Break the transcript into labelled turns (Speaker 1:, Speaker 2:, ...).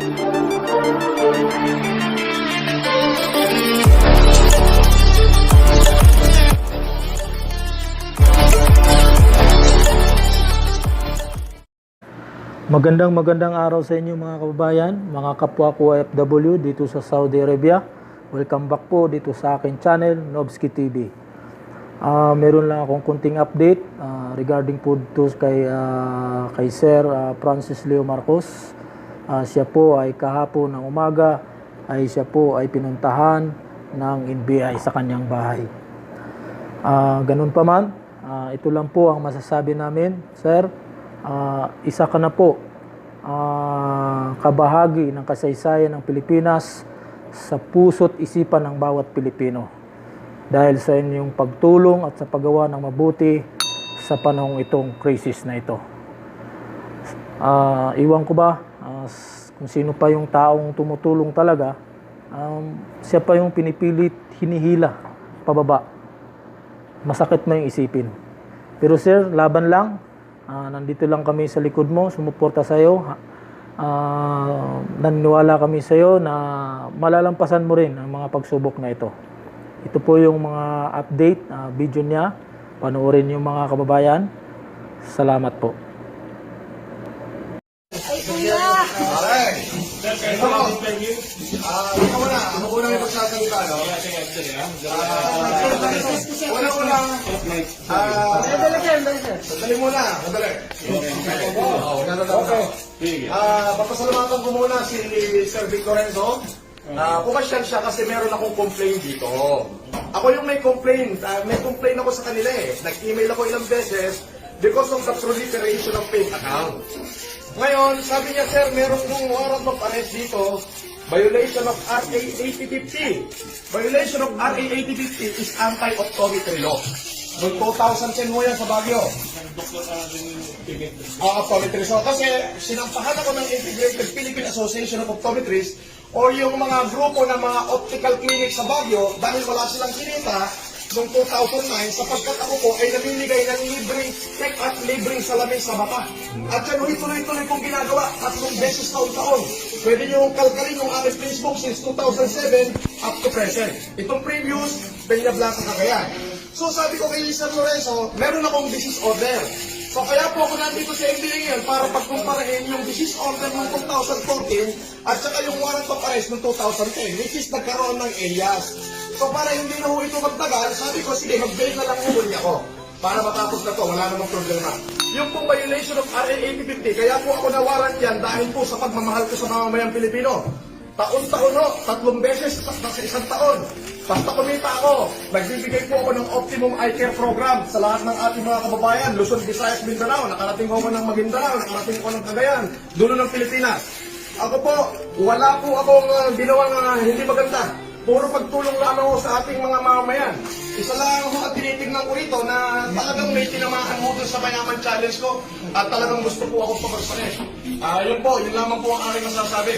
Speaker 1: Magandang araw sa inyo mga kababayan, mga kapwa ko OFW dito sa Saudi Arabia. Welcome back po dito sa aking channel, Nobski TV. Meron lang akong kunting update regarding po dito kay Sir Francis Leo Marcos. Siya po ay kahapon ng umaga siya po ay pinuntahan ng NBI sa kanyang bahay. Ganun pa man, ito lang po ang masasabi namin, Sir. Isa ka na po kabahagi ng kasaysayan ng Pilipinas sa puso't isipan ng bawat Pilipino dahil sa inyong pagtulong at sa paggawa ng mabuti sa panahong itong crisis na ito. Iwan ko ba kung sino pa yung taong tumutulong talaga, siya pa yung pinipilit hinihila pababa. Masakit man yung isipin. Pero sir, laban lang. Nandito lang kami sa likod mo, sumuporta sa iyo. Naniniwala kami sa iyo na malalampasan mo rin ang mga pagsubok na ito. Ito po yung mga update, video niya. Panoorin yung mga kababayan. Salamat po.
Speaker 2: Ako na yung magsasalita, no? Unang-unang, sandali muna, sandali. Papasalamatan ko muna si Sir Victor Renzo. Pumasyal siya kasi meron akong complaint dito. Ako yung may complaint ako sa kanila eh. Nag-email ako ilang beses because of the proliferation of fake account. Ngayon, sabi niya, sir, meron kong warrant of arrest dito, violation of RA 8050. Violation of RA 8050 is anti-optometry law. Noong 2010 mo yan sa Baguio. Optometry. So, kasi sinampahan ako ng Integrated Philippine Association of Optometrists o yung mga grupo ng mga optical clinic sa Baguio dahil wala silang kinita noong 2009 sapagkat ako po ay namimigay ng libreng check-up, libreng salamin sa mata. At yan, tuloy-tuloy kong ginagawa 3 beses taon-taon. Pwede nyo kalkalin yung aking Facebook since 2007 up to present. Itong previous, Peña Blanca Cagayan. So sabi ko kay Sir Lorenzo, meron akong disease order. So kaya po ako nandito sa NBI ngayon para pagkumparahin yung disease order noong 2014 at saka yung warrant of arrest noong 2010, which is nagkaroon ng alias. So para hindi na ho ito magtagal, sabi ko, sige, mag-bail na lang huli ako. Para matapos na to, wala namang problema. Yung pong violation of RA 8050, kaya po ako nawaran yan dahil po sa pagmamahal ko sa mamamayang Pilipino. Taon-taon ho, 3 beses sa isang taon. Basta kumita ako, nagbibigay po ako ng Optimum Eye Care Program sa lahat ng ating mga kababayan. Luzon, Visayas, Mindanao, nakarating ko ng Maguindanao, nakarating ko ng Cagayan, dulo ng Pilipinas. Ako po, wala po akong ginawang hindi maganda. Puro pagtulong lamang ko sa ating mga mamamayan. Isa lang ako at tinitignan ko rito na talagang may tinamaan mo dun sa Mayaman Challenge ko at talagang gusto po akong pabagsakin. Yun po, yun lamang po ang aking masasabi.